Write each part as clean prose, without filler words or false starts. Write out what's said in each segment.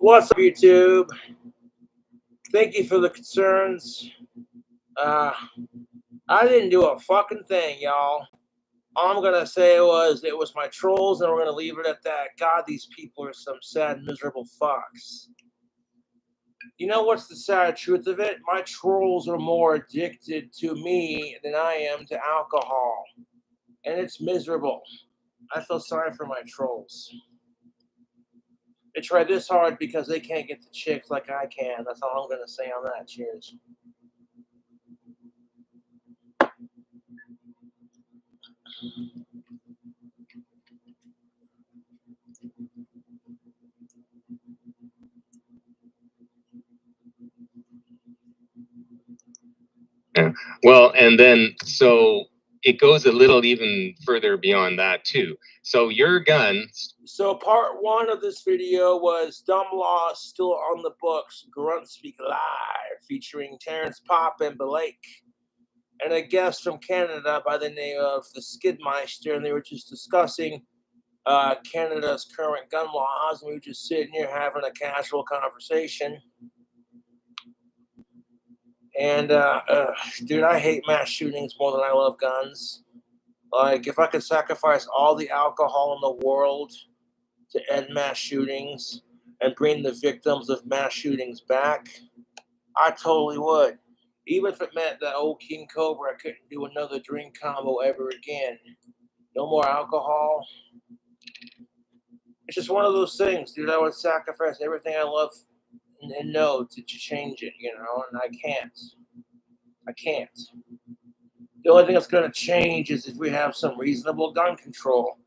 What's up, YouTube? Thank you for the concerns. I didn't do a fucking thing, y'all. All I'm gonna say was it was my trolls, and we're gonna leave it at that. God, these people are some sad, miserable fucks. You know what's the sad truth of it? My trolls are more addicted to me than I am to alcohol, and it's miserable. I feel sorry for my trolls. They try this hard because they can't get the chicks like I can. That's all I'm gonna say on that. Cheers. Yeah. Well, and then so it goes a little even further beyond that too. So your guns. So part one of this video was Dumb Laws Still on the Books, Grunt Speak Live, featuring Terrence Pop and Blake, and a guest from Canada by the name of the Skidmeister, and they were just discussing Canada's current gun laws, and we were just sitting here having a casual conversation. And dude, I hate mass shootings more than I love guns. Like, if I could sacrifice all the alcohol in the world to end mass shootings and bring the victims of mass shootings back, I totally would. Even if it meant that old King Cobra couldn't do another drink combo ever again. No more alcohol. It's just one of those things, dude. I would sacrifice everything I love and know to change it, you know, and I can't. I can't. The only thing that's going to change is if we have some reasonable gun control.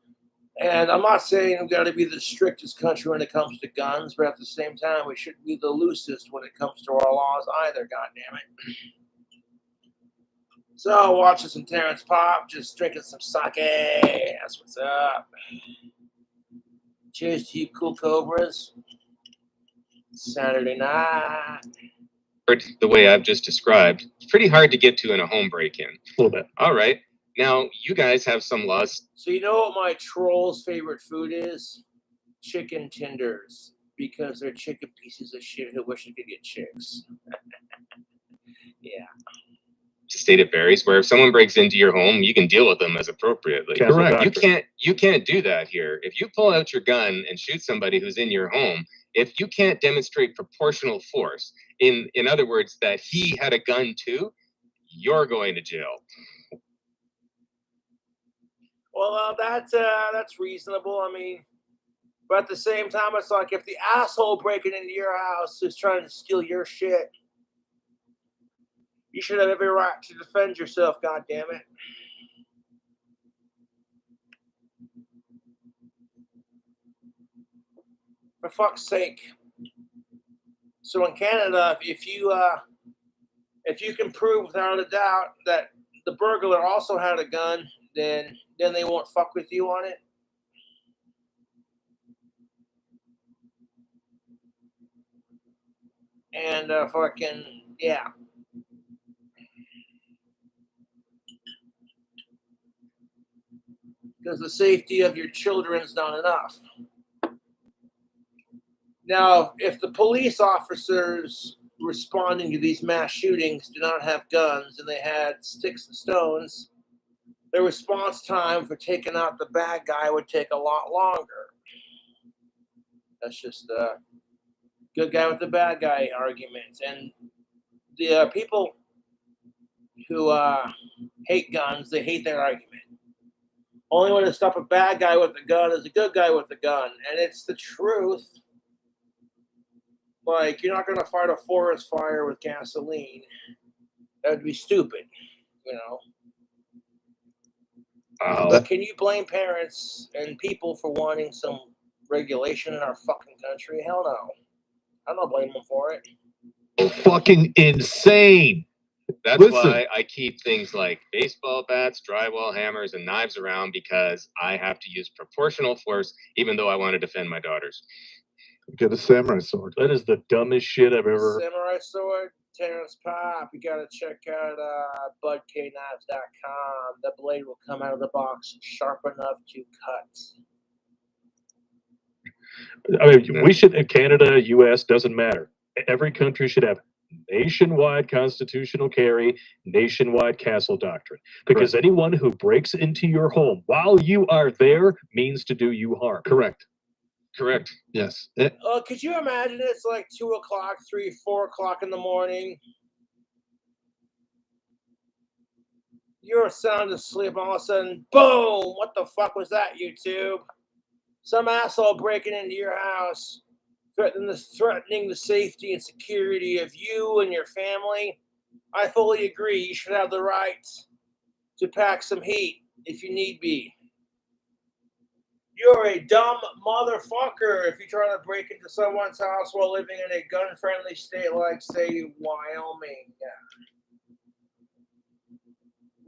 And I'm not saying we've got to be the strictest country when it comes to guns, but at the same time, we shouldn't be the loosest when it comes to our laws either, goddammit. So, watching some Terrence Pop, just drinking some sake. That's what's up. Cheers to you, cool Cobras. Saturday night. The way I've just described, it's pretty hard to get to in a home break-in. A little bit. All right. Now, you guys have some laws. So you know what my troll's favorite food is? Chicken tenders. Because they're chicken pieces of shit who wish they could get chicks. Yeah. To state it varies, where if someone breaks into your home, you can deal with them as appropriately. Correct. You can't do that here. If you pull out your gun and shoot somebody who's in your home, if you can't demonstrate proportional force, in other words, that he had a gun too, you're going to jail. Well, that's reasonable. I mean, but at the same time, it's like if the asshole breaking into your house is trying to steal your shit, you should have every right to defend yourself, goddammit. For fuck's sake. So in Canada, if you can prove without a doubt that the burglar also had a gun, then they won't fuck with you on it. And fucking yeah. Because the safety of your children is not enough. Now, if the police officers responding to these mass shootings do not have guns and they had sticks and stones, their response time for taking out the bad guy would take a lot longer. That's just the good guy with the bad guy argument. And the people who hate guns, they hate that argument. Only way to stop a bad guy with a gun is a good guy with a gun. And it's the truth. Like, you're not going to fight a forest fire with gasoline. That would be stupid, you know. But can you blame parents and people for wanting some regulation in our fucking country? Hell no. I don't blame them for it. Fucking insane. That's why I keep things like baseball bats, drywall hammers, and knives around, because I have to use proportional force, even though I want to defend my daughters. Get a samurai sword. That is the dumbest shit I've ever. Samurai sword, Terrence Pop. You gotta check out budkknives.com. The blade will come out of the box sharp enough to cut. I mean, we should, Canada, US, doesn't matter. Every country should have nationwide constitutional carry, nationwide castle doctrine. Because anyone who breaks into your home while you are there means to do you harm. Correct. Correct. Yes. Could you imagine it's like 2 o'clock, 3, 4 o'clock in the morning? You're sound asleep, all of a sudden, boom! What the fuck was that, YouTube? Some asshole breaking into your house, threatening the safety and security of you and your family. I fully agree. You should have the right to pack some heat if you need be. You're a dumb motherfucker if you try to break into someone's house while living in a gun-friendly state like, say, Wyoming.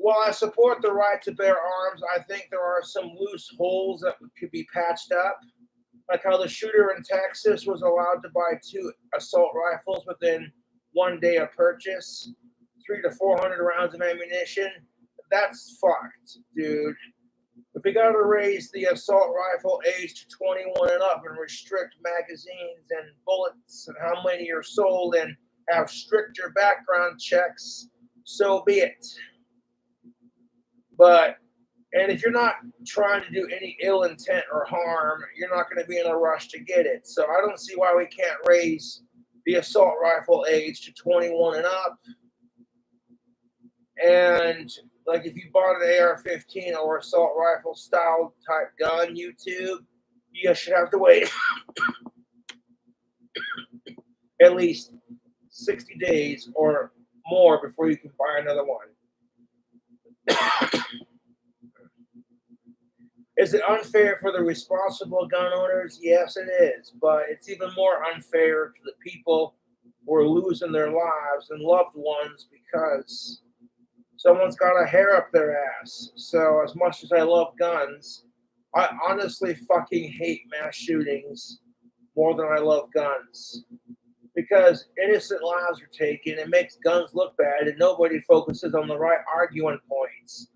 While I support the right to bear arms, I think there are some loose holes that could be patched up, like how the shooter in Texas was allowed to buy 2 assault rifles within 1 day of purchase, 300 to 400 rounds of ammunition. That's fucked, dude. If we gotta raise the assault rifle age to 21 and up and restrict magazines and bullets and how many are sold and have stricter background checks, so be it. And if you're not trying to do any ill intent or harm, you're not going to be in a rush to get it. So I don't see why we can't raise the assault rifle age to 21 and up. And like if you bought an AR-15 or assault rifle style type gun, YouTube, you should have to wait at least 60 days or more before you can buy another one. Is it unfair for the responsible gun owners? Yes, it is. But it's even more unfair to the people who are losing their lives and loved ones because someone's got a hair up their ass. So as much as I love guns, I honestly fucking hate mass shootings more than I love guns. Because innocent lives are taken, it makes guns look bad, and nobody focuses on the right arguing points.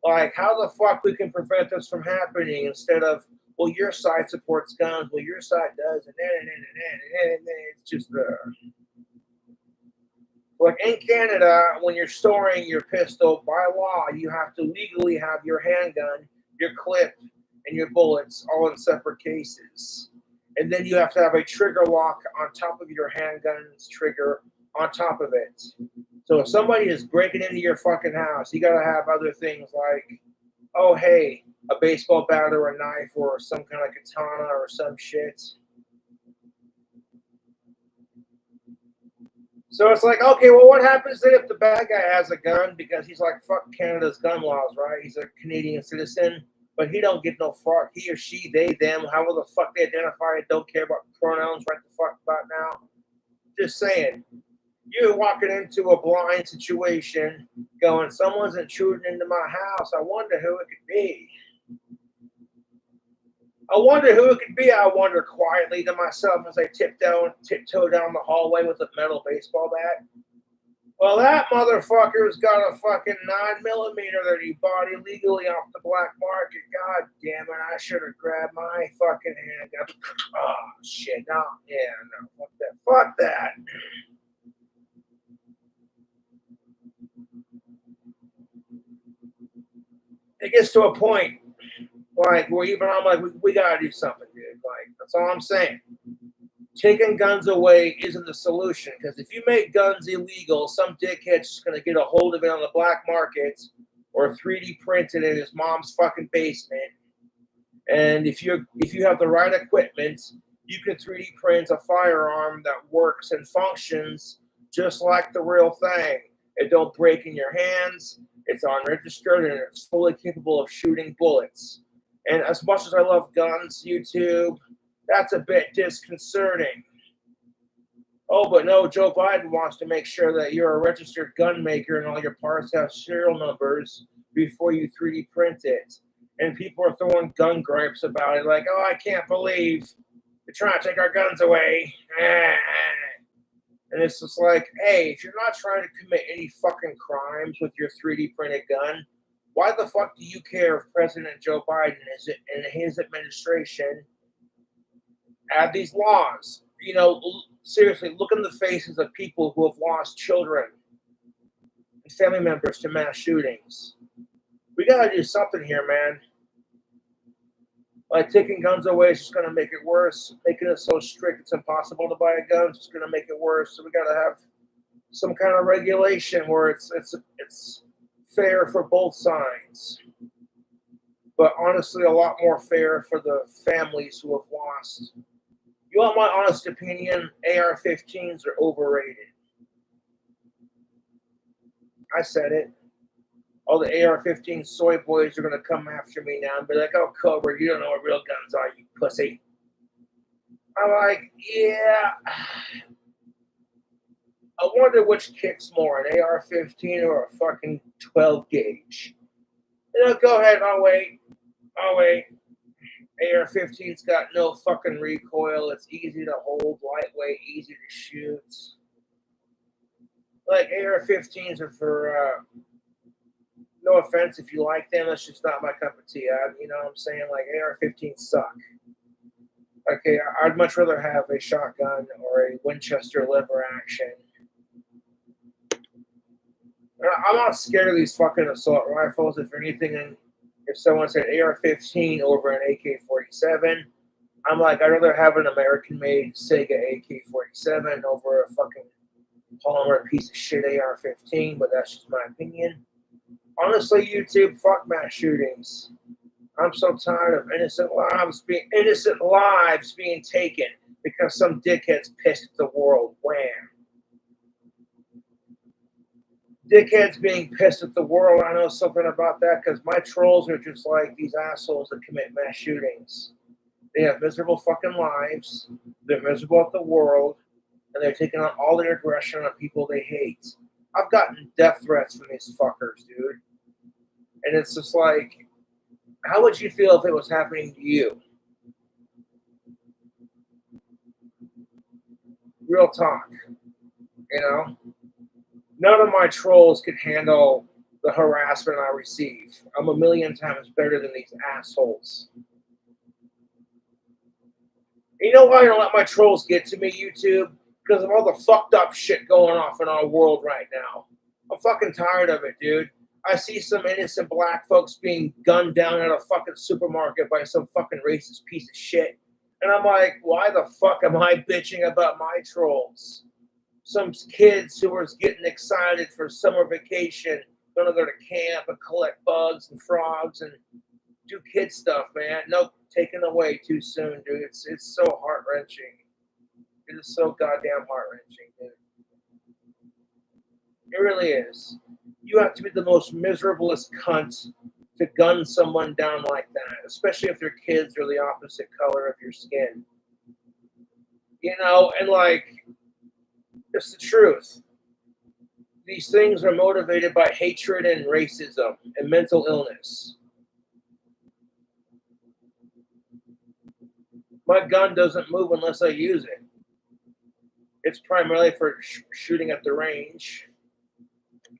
Like, how the fuck we can prevent this from happening instead of, well, your side supports guns, well, your side does, and then it's just like in Canada, when you're storing your pistol, by law, you have to legally have your handgun, your clip, and your bullets all in separate cases. And then you have to have a trigger lock on top of your handgun's trigger on top of it. So if somebody is breaking into your fucking house, you gotta have other things like, oh hey, a baseball bat or a knife or some kind of katana or some shit. So it's like, okay, well, what happens then if the bad guy has a gun because he's like, fuck Canada's gun laws, right? He's a Canadian citizen, but he don't get no fuck. He or she, they, them, however the fuck they identify it, don't care about pronouns right the fuck about now. Just saying. You're walking into a blind situation going, someone's intruding into my house. I wonder who it could be. I wonder quietly to myself as I tiptoe down the hallway with a metal baseball bat. Well, that motherfucker's got a fucking 9mm that he bought illegally off the black market. God damn it, I should have grabbed my fucking handgun. Oh, shit, no, yeah, no, fuck that. It gets to a point, like, where even I'm like, we gotta do something, dude. Like, that's all I'm saying. Taking guns away isn't the solution, because if you make guns illegal, some dickhead's just gonna get a hold of it on the black market or 3D printed in his mom's fucking basement. And if you have the right equipment, you can 3D print a firearm that works and functions just like the real thing. It don't break in your hands. It's unregistered and it's fully capable of shooting bullets. And as much as I love guns, YouTube, that's a bit disconcerting. Oh, but no, Joe Biden wants to make sure that you're a registered gun maker and all your parts have serial numbers before you 3D print it. And people are throwing gun gripes about it, like, oh, I can't believe they're trying to take our guns away. And it's just like, hey, if you're not trying to commit any fucking crimes with your 3D printed gun, why the fuck do you care if President Joe Biden and his administration add these laws. You know, seriously, look in the faces of people who have lost children and family members to mass shootings. We gotta do something here, man. Like, taking guns away is just gonna make it worse. Making it so strict it's impossible to buy a gun is just gonna make it worse. So we gotta have some kind of regulation where it's fair for both sides. But honestly, a lot more fair for the families who have lost. You want my honest opinion? AR-15s are overrated. I said it. All the AR-15 soy boys are going to come after me now and be like, oh, Cobra, you don't know what real guns are, you pussy. I'm like, yeah. I wonder which kicks more, an AR-15 or a fucking 12 gauge. You know, go ahead, I'll wait. AR-15's got no fucking recoil. It's easy to hold, lightweight, easy to shoot. Like, AR-15s are for, no offense if you like them, that's just not my cup of tea. You know what I'm saying? Like, AR-15s suck. Okay, I'd much rather have a shotgun or a Winchester lever action. I'm not scared of these fucking assault rifles. If anything, if someone said AR-15 over an AK-47, I'm like, I'd rather have an American-made Sega AK-47 over a fucking polymer piece of shit AR-15, but that's just my opinion. Honestly, YouTube, fuck mass shootings. I'm so tired of innocent lives being taken because some dickhead's pissed at the world. Wham. Dickheads being pissed at the world, I know something about that because my trolls are just like these assholes that commit mass shootings. They have miserable fucking lives, they're miserable at the world, and they're taking out all their aggression on people they hate. I've gotten death threats from these fuckers, dude. And it's just like, how would you feel if it was happening to you? Real talk, you know? None of my trolls could handle the harassment I receive. I'm a million times better than these assholes. You know why I don't let my trolls get to me, YouTube? Because of all the fucked up shit going off in our world right now. I'm fucking tired of it, dude. I see some innocent black folks being gunned down at a fucking supermarket by some fucking racist piece of shit. And I'm like, why the fuck am I bitching about my trolls? Some kids who are getting excited for summer vacation, gonna go to camp and collect bugs and frogs and do kid stuff, man. Nope, taken away too soon, dude. It's so heart-wrenching. It is so goddamn heart-wrenching, dude. It really is. You have to be the most miserablest cunt to gun someone down like that, especially if their kids are the opposite color of your skin. You know, and like, it's the truth. These things are motivated by hatred and racism and mental illness. My gun doesn't move unless I use it. It's primarily for shooting at the range.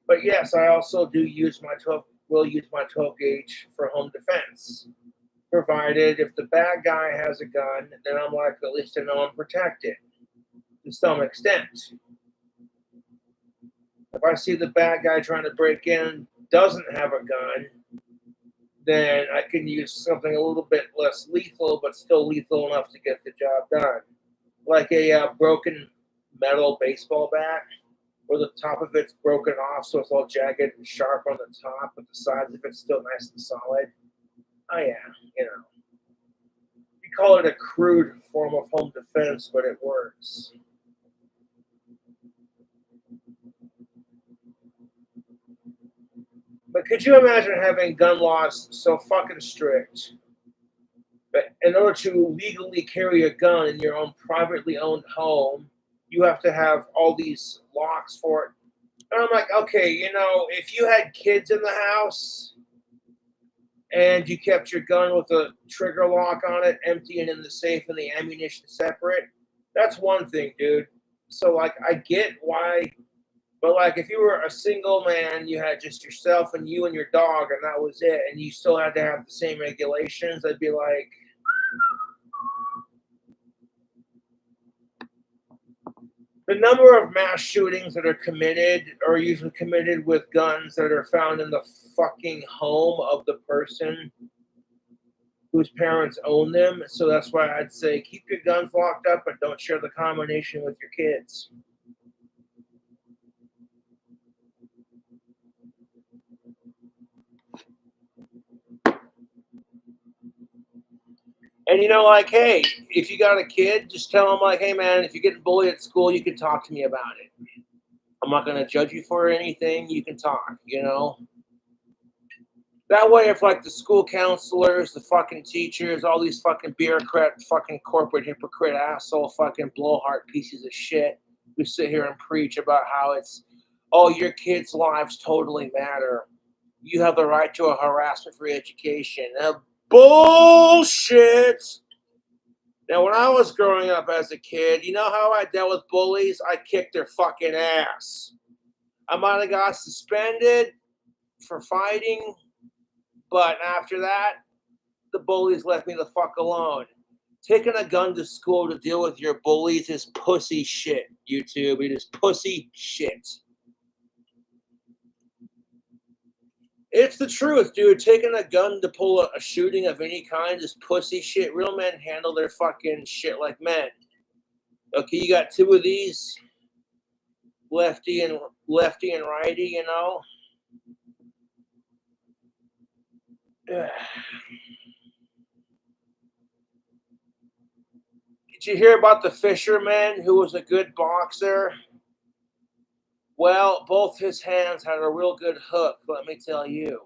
But yes, I also will use my 12 gauge for home defense. Provided if the bad guy has a gun, then I'm like, at least I know I'm protected to some extent. If I see the bad guy trying to break in doesn't have a gun, then I can use something a little bit less lethal, but still lethal enough to get the job done. Like a broken metal baseball bat, where the top of it's broken off, so it's all jagged and sharp on the top, but the sides of it's still nice and solid. Oh yeah, you know. You call it a crude form of home defense, but it works. But could you imagine having gun laws so fucking strict that in order to legally carry a gun in your own privately owned home, you have to have all these locks for it? And I'm like, okay, you know, if you had kids in the house and you kept your gun with a trigger lock on it, empty and in the safe and the ammunition separate, that's one thing, dude. So, like, I get why. But, like, if you were a single man, you had just yourself and you and your dog, and that was it, and you still had to have the same regulations, I'd be like, The number of mass shootings that are committed are usually committed with guns that are found in the fucking home of the person whose parents own them. So that's why I'd say keep your guns locked up, but don't share the combination with your kids. And like, hey, if you got a kid, just tell them like, hey man, if you're getting bullied at school, you can talk to me about it. I'm not going to judge you for anything. You can talk, That way, if like the school counselors, the fucking teachers, all these fucking bureaucrat, fucking corporate hypocrite asshole, fucking blowhard pieces of shit who sit here and preach about how it's, oh, your kids' lives totally matter. You have the right to a harassment-free education. Bullshit! Now, when I was growing up as a kid, you know how I dealt with bullies? I kicked their fucking ass. I might have got suspended for fighting, but after that, the bullies left me the fuck alone. Taking a gun to school to deal with your bullies is pussy shit, YouTube. It is pussy shit. It's the truth, dude. Taking a gun to pull a shooting of any kind is pussy shit. Real men handle their fucking shit like men. Okay, you got two of these, lefty and righty, Did you hear about the fisherman who was a good boxer? Well, both his hands had a real good hook, let me tell you.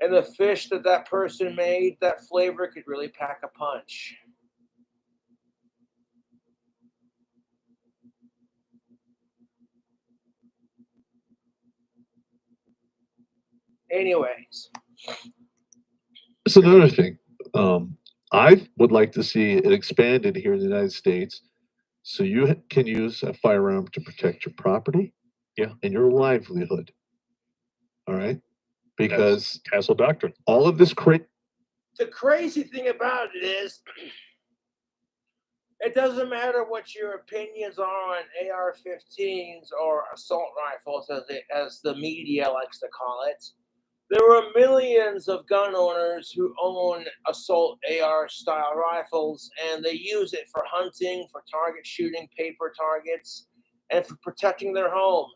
And the fish that person made, that flavor could really pack a punch. Anyways. That's another thing. I would like to see it expanded here in the United States so you can use a firearm to protect your property and your livelihood. All right? Because Castle Doctrine. all of this The crazy thing about it is, it doesn't matter what your opinions are on AR-15s or assault rifles, as the media likes to call it. There are millions of gun owners who own assault AR-style rifles, and they use it for hunting, for target shooting, paper targets, and for protecting their home.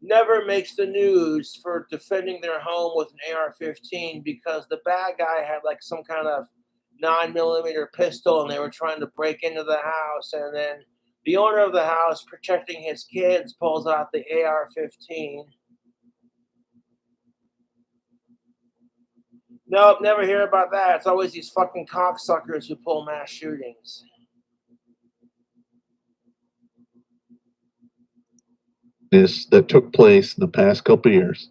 Never makes the news for defending their home with an AR-15 because the bad guy had like some kind of 9mm pistol and they were trying to break into the house, and then the owner of the house, protecting his kids, pulls out the AR-15. Nope, never hear about that. It's always these fucking cocksuckers who pull mass shootings. that took place in the past couple of years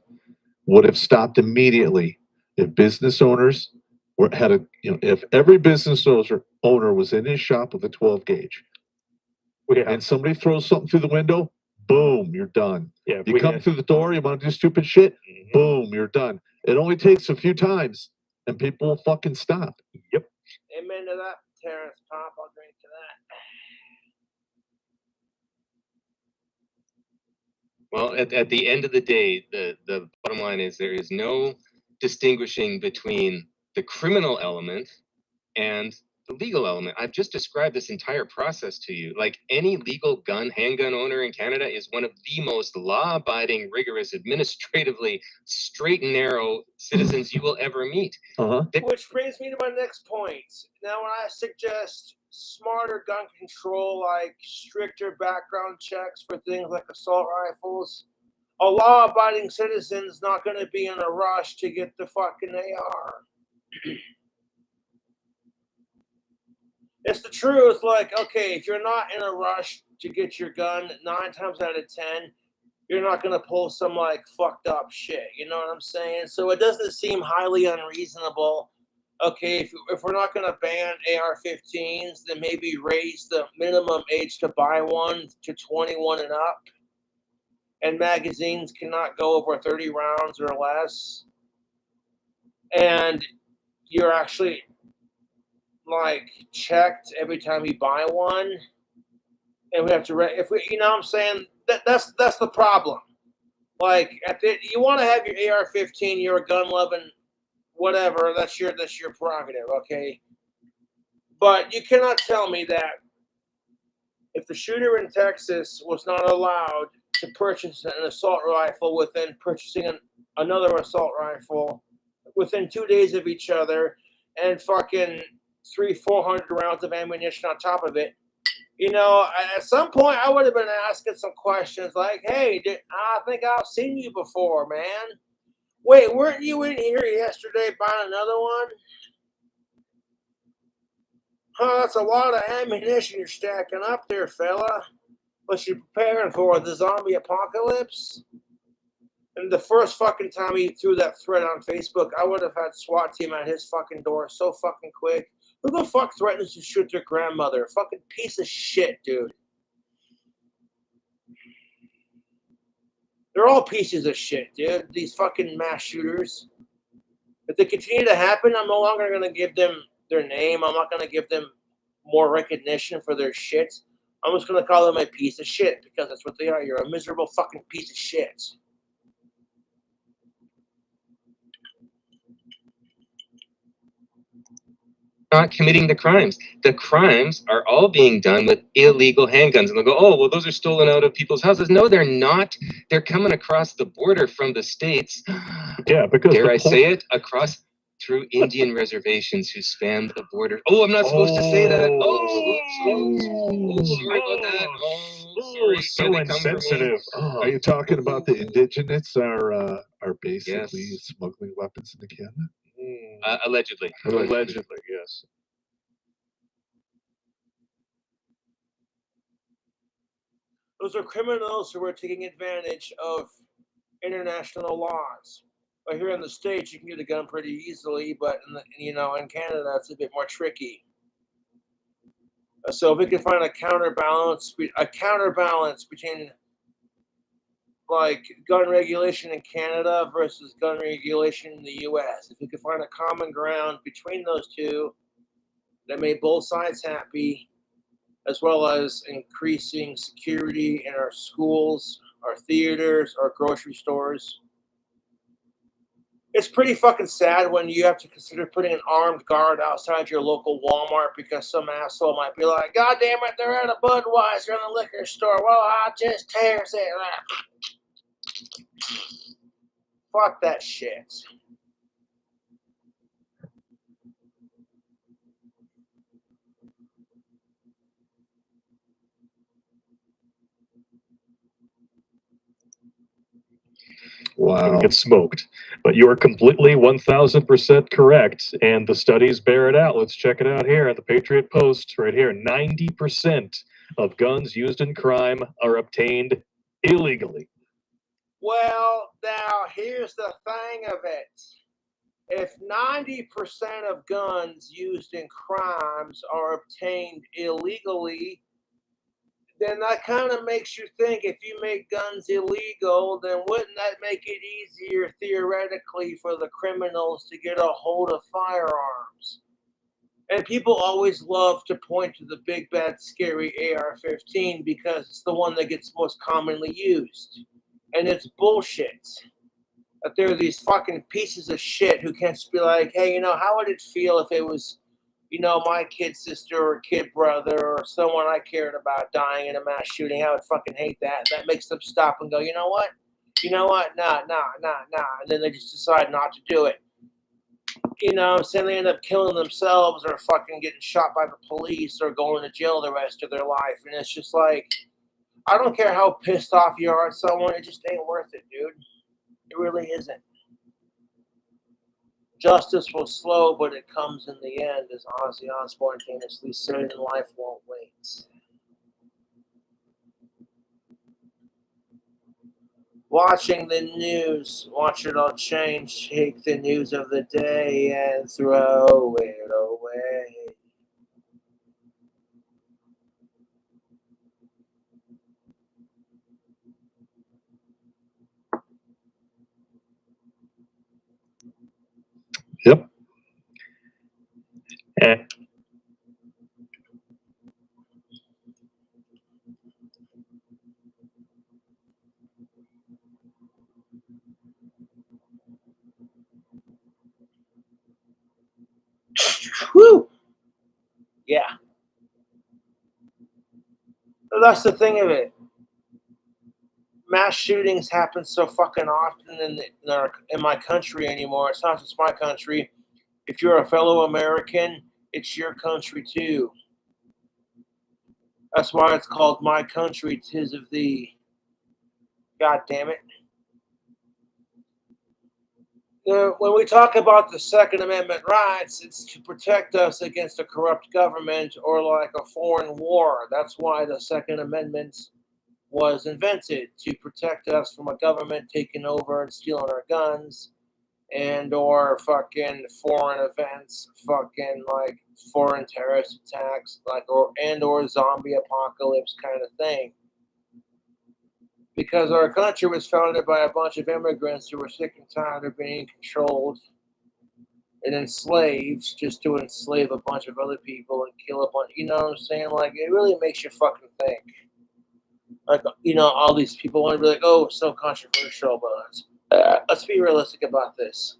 would have stopped immediately if business owners if every business owner was in his shop with a 12 gauge and somebody throws something through the window, boom, you're done. Yeah, you come through the door, you want to do stupid shit, boom, you're done. It only takes a few times and people will fucking stop. Yep. Amen to that, Terrence Pop. I'll drink to that. Well, at the end of the day, the bottom line is there is no distinguishing between the criminal element and the legal element. I've just described this entire process to you. Like any legal handgun owner in Canada is one of the most law-abiding, rigorous, administratively straight and narrow citizens you will ever meet. Which brings me to my next point. Now, when I suggest smarter gun control, like stricter background checks for things like assault rifles, a law-abiding citizen is not going to be in a rush to get the fucking AR. It's the truth. Like, okay, if you're not in a rush to get your gun, 9 times out of 10, you're not going to pull some like fucked up shit. You know what I'm saying? So it doesn't seem highly unreasonable. Okay, if we're not going to ban AR-15s, then maybe raise the minimum age to buy one to 21 and up. And magazines cannot go over 30 rounds or less. And you're actually like checked every time you buy one, and we have to if we, you know what I'm saying, that's the problem. Like you want to have your AR-15, you're a gun loving whatever, that's your prerogative, okay? But you cannot tell me that if the shooter in Texas was not allowed to purchase an assault rifle within purchasing another assault rifle within 2 days of each other, and fucking 400 rounds of ammunition on top of it, you know, at some point I would have been asking some questions like, hey, I think I've seen you before, man. Wait, weren't you in here yesterday buying another one? Huh, that's a lot of ammunition you're stacking up there, fella. Was you preparing for the zombie apocalypse? And the first fucking time he threw that thread on Facebook, I would have had SWAT team at his fucking door so fucking quick. Who the fuck threatens to shoot their grandmother? Fucking piece of shit, dude. They're all pieces of shit, dude. These fucking mass shooters. If they continue to happen, I'm no longer going to give them their name. I'm not going to give them more recognition for their shit. I'm just going to call them a piece of shit because that's what they are. You're a miserable fucking piece of shit. Not committing the crimes. The crimes are all being done with illegal handguns. And they'll go, oh, well, those are stolen out of people's houses. No, they're not. They're coming across the border from the States. Yeah, because dare I say it, across through Indian reservations who span the border. Oh, I'm not supposed to say that. Sorry about that. Sorry. So insensitive. Are you talking about the indigenous are basically smuggling weapons into Canada? Allegedly. Allegedly, yes. Those are criminals who are taking advantage of international laws. But here in the States, you can get a gun pretty easily, but in Canada, it's a bit more tricky. So if we can find a counterbalance between like gun regulation in Canada versus gun regulation in the U.S., if we can find a common ground between those two that made both sides happy, as well as increasing security in our schools, our theaters, our grocery stores. It's pretty fucking sad when you have to consider putting an armed guard outside your local Walmart because some asshole might be like, God damn it, they're at a Budweiser in the liquor store. Well, I'll just tears it. Fuck that shit. Wow. Get smoked. But you are completely 1000% correct, and the studies bear it out. Let's check it out here at the Patriot Post right here. 90% of guns used in crime are obtained illegally. Well, now here's the thing of it. If 90% of guns used in crimes are obtained illegally, then that kind of makes you think if you make guns illegal, then wouldn't that make it easier theoretically for the criminals to get a hold of firearms? And people always love to point to the big, bad, scary AR-15 because it's the one that gets most commonly used. And it's bullshit. That there are these fucking pieces of shit who can't just be like, hey, how would it feel if it was, my kid sister or kid brother or someone I cared about dying in a mass shooting? I would fucking hate that. That makes them stop and go, you know what? Nah. And then they just decide not to do it. So they end up killing themselves or fucking getting shot by the police or going to jail the rest of their life. And it's just like, I don't care how pissed off you are at someone, it just ain't worth it, dude. It really isn't. Justice was slow, but it comes in the end, as Ozzy Osbourne famously said, and life won't wait. Watching the news, watch it all change, take the news of the day and throw it away. Yep. And Whew. Yeah. That's the thing of it. Mass shootings happen so fucking often in my country anymore. It's not just my country. If you're a fellow American, it's your country too. That's why it's called My Country, 'Tis of Thee. God damn it. When we talk about the Second Amendment rights, it's to protect us against a corrupt government or like a foreign war. That's why the Second Amendment was invented, to protect us from a government taking over and stealing our guns and or fucking foreign events, fucking like foreign terrorist attacks, like or zombie apocalypse kind of thing. Because our country was founded by a bunch of immigrants who were sick and tired of being controlled and enslaved, just to enslave a bunch of other people and kill a bunch. You know what I'm saying? Like, it really makes you fucking think. Like, all these people want to be like, oh, it's so controversial, but let's be realistic about this.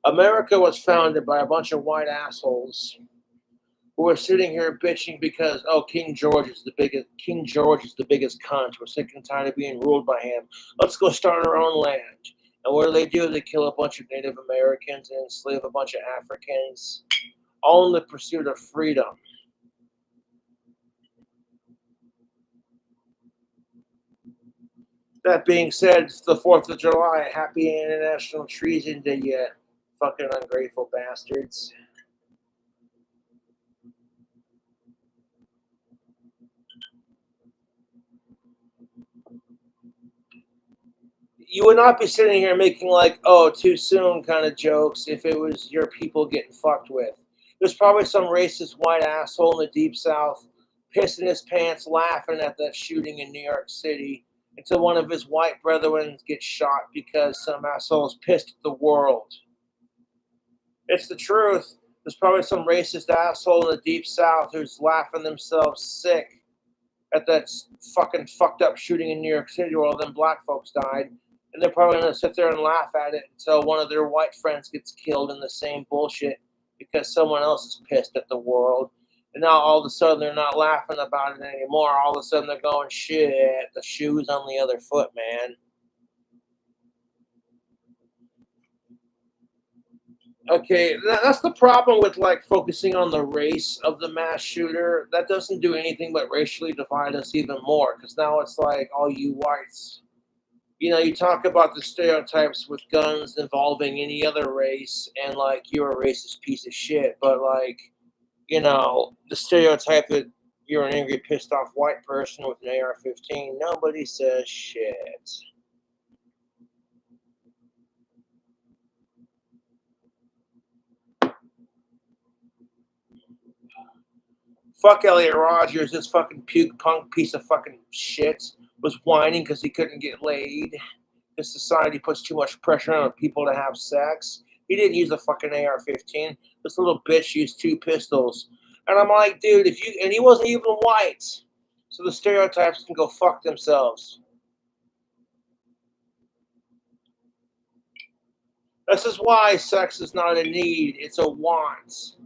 America was founded by a bunch of white assholes who are sitting here bitching because King George is the biggest cunt. We're sick and tired of being ruled by him. Let's go start our own land. And what do? They kill a bunch of Native Americans and enslave a bunch of Africans, all in the pursuit of freedom. That being said, it's the 4th of July. Happy International Treason Day, you fucking ungrateful bastards. You would not be sitting here making like, oh, too soon kind of jokes if it was your people getting fucked with. There's probably some racist white asshole in the Deep South pissing his pants laughing at that shooting in New York City until one of his white brethren gets shot because some asshole is pissed at the world. It's the truth. There's probably some racist asshole in the Deep South who's laughing themselves sick at that fucking fucked up shooting in New York City where all them black folks died. And they're probably going to sit there and laugh at it until one of their white friends gets killed in the same bullshit because someone else is pissed at the world. And now all of a sudden they're not laughing about it anymore. All of a sudden they're going, shit, the shoe's on the other foot, man. Okay, that's the problem with like focusing on the race of the mass shooter. That doesn't do anything but racially divide us even more, because now it's like all you whites. You talk about the stereotypes with guns involving any other race, and like you're a racist piece of shit. But like, the stereotype that you're an angry, pissed off white person with an AR-15, nobody says shit. Fuck Elliot Rogers, this fucking puke punk piece of fucking shit, was whining because he couldn't get laid. This society puts too much pressure on people to have sex. He didn't use a fucking AR-15. This little bitch used 2 pistols. And I'm like, dude, and he wasn't even white. So the stereotypes can go fuck themselves. This is why sex is not a need, it's a want.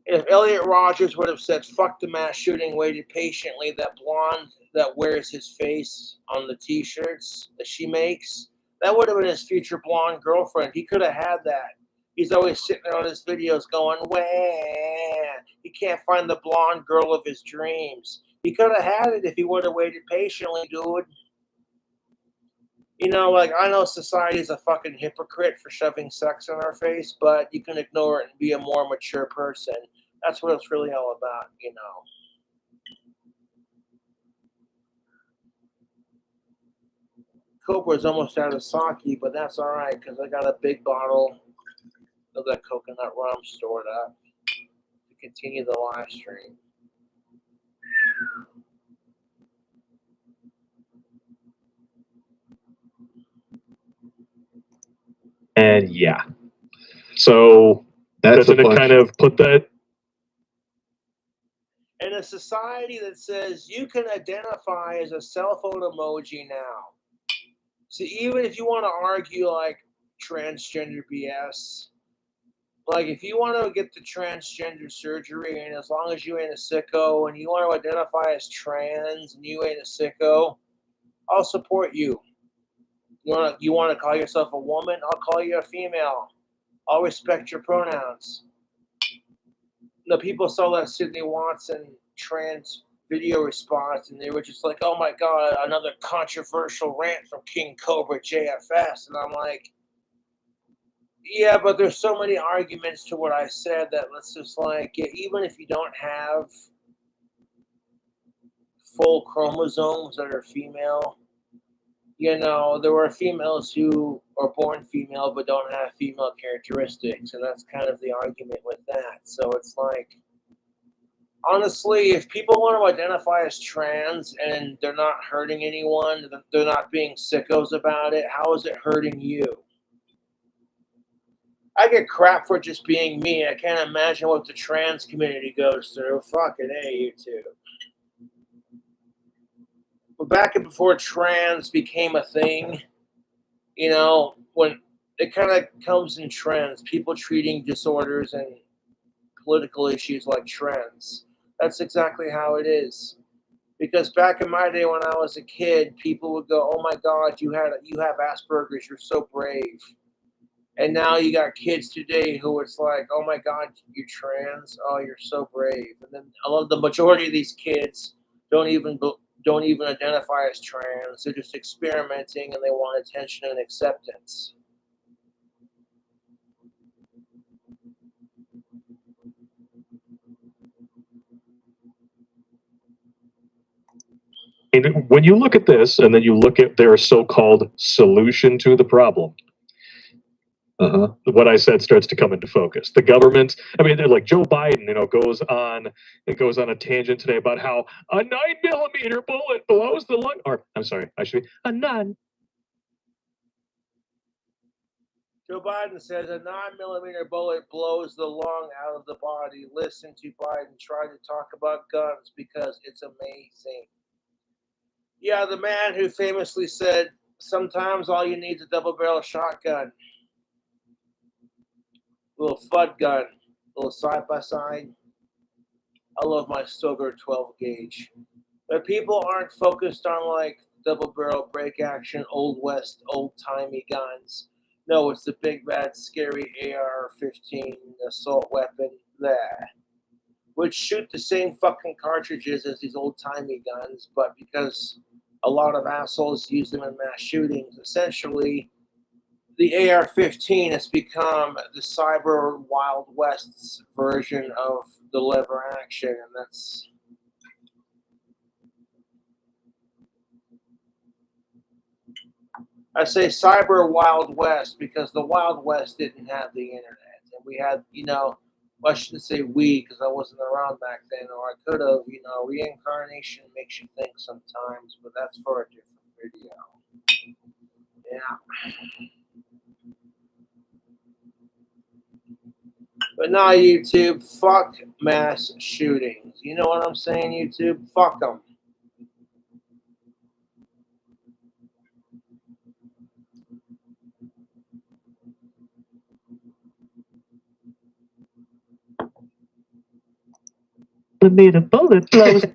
If Elliot Rogers would have said, fuck the mass shooting, waited patiently, that blonde that wears his face on the t-shirts that she makes, that would have been his future blonde girlfriend. He could have had that. He's always sitting there on his videos going, wah. He can't find the blonde girl of his dreams. He could have had it if he would have waited patiently, dude. Like, I know society is a fucking hypocrite for shoving sex in our face, but you can ignore it and be a more mature person. That's what it's really all about, Cobra's almost out of sake, but that's all right because I got a big bottle of that coconut rum stored up to continue the live stream. And yeah. So That's Doesn't it kind of put that? In a society that says you can identify as a cell phone emoji now. So even if you want to argue like transgender BS, like if you want to get the transgender surgery and as long as you ain't a sicko and you want to identify as trans and you ain't a sicko, I'll support you. You want to call yourself a woman? I'll call you a female. I'll respect your pronouns. The people saw that Sydney Watson trans video response and they were just like, oh my God, another controversial rant from King Cobra JFS. And I'm like, yeah, but there's so many arguments to what I said that let's just like, yeah, even if you don't have full chromosomes that are female, you know, there were females who are born female but don't have female characteristics. And that's kind of the argument with that. So it's like, honestly, if people want to identify as trans and they're not hurting anyone, they're not being sickos about it, how is it hurting you? I get crap for just being me. I can't imagine what the trans community goes through. Fucking A, YouTube. But back before trans became a thing, you know, when it kind of comes in trends, people treating disorders and political issues like trends. That's exactly how it is. Because back in my day when I was a kid, people would go, "Oh my God, you have Asperger's. You're so brave." And now you got kids today who it's like, "Oh my God, you're trans. Oh, you're so brave." And then the majority of these kids don't even identify as trans. They're just experimenting and they want attention and acceptance. And when you look at this, and then you look at their so-called solution to the problem, what I said starts to come into focus. The government, I mean, they're like Joe Biden, goes on a tangent today about how a 9mm bullet blows the lung, or I'm sorry, I should be a nun. Joe Biden says a 9mm bullet blows the lung out of the body. Listen to Biden try to talk about guns because it's amazing. Yeah, the man who famously said, sometimes all you need is a double-barrel shotgun. Little FUD gun, little side-by-side. I love my Stoger 12 gauge. But people aren't focused on like double-barrel break-action, Old West, old-timey guns. No, it's the big, bad, scary AR-15 assault weapon there, which shoot the same fucking cartridges as these old-timey guns, but because a lot of assholes use them in mass shootings, essentially, the AR-15 has become the cyber Wild West's version of the lever action, and that's... I say cyber Wild West because the Wild West didn't have the internet. And we had, I shouldn't say we because I wasn't around back then, or I could have, reincarnation makes you think sometimes, but that's for a different video. Yeah. But now, YouTube, fuck mass shootings. You know what I'm saying, YouTube? Fuck them. Made a bullet blows.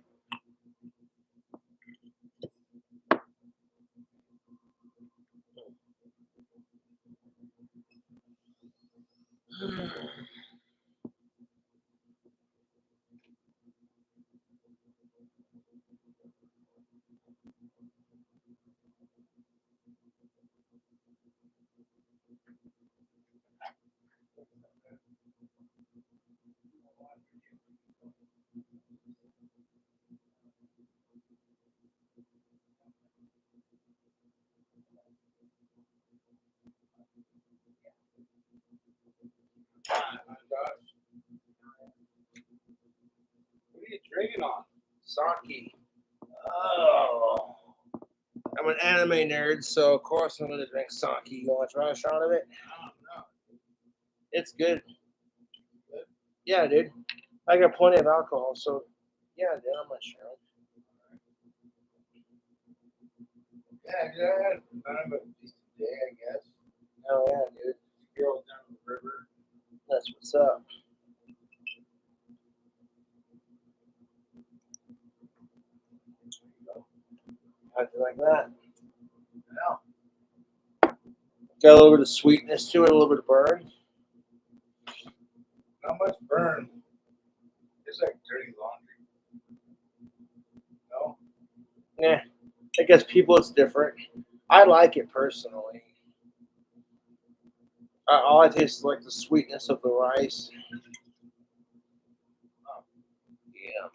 What are you drinking on? Sake. Oh. I'm an anime nerd, so of course I'm going to drink sake. You want to try a shot of it? No. It's good. Yeah, dude. I got plenty of alcohol, so yeah, dude, I'm not sure. Yeah, dude, I had kind of a decent day, I guess. Oh yeah, dude. Girls down the river. That's what's up. Acting like that. Yeah. Got a little bit of sweetness to it, a little bit of burn. Not much burn. It's like dirty laundry. No? Yeah. I guess people it's different. I like it personally. All I taste is like the sweetness of the rice. Yeah,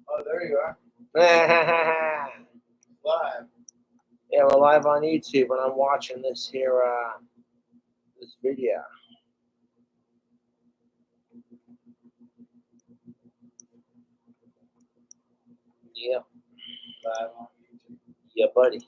Oh, there you are. man. Live. Yeah, we're live on YouTube and I'm watching this here this video. Yeah. Live on YouTube. Yeah, buddy.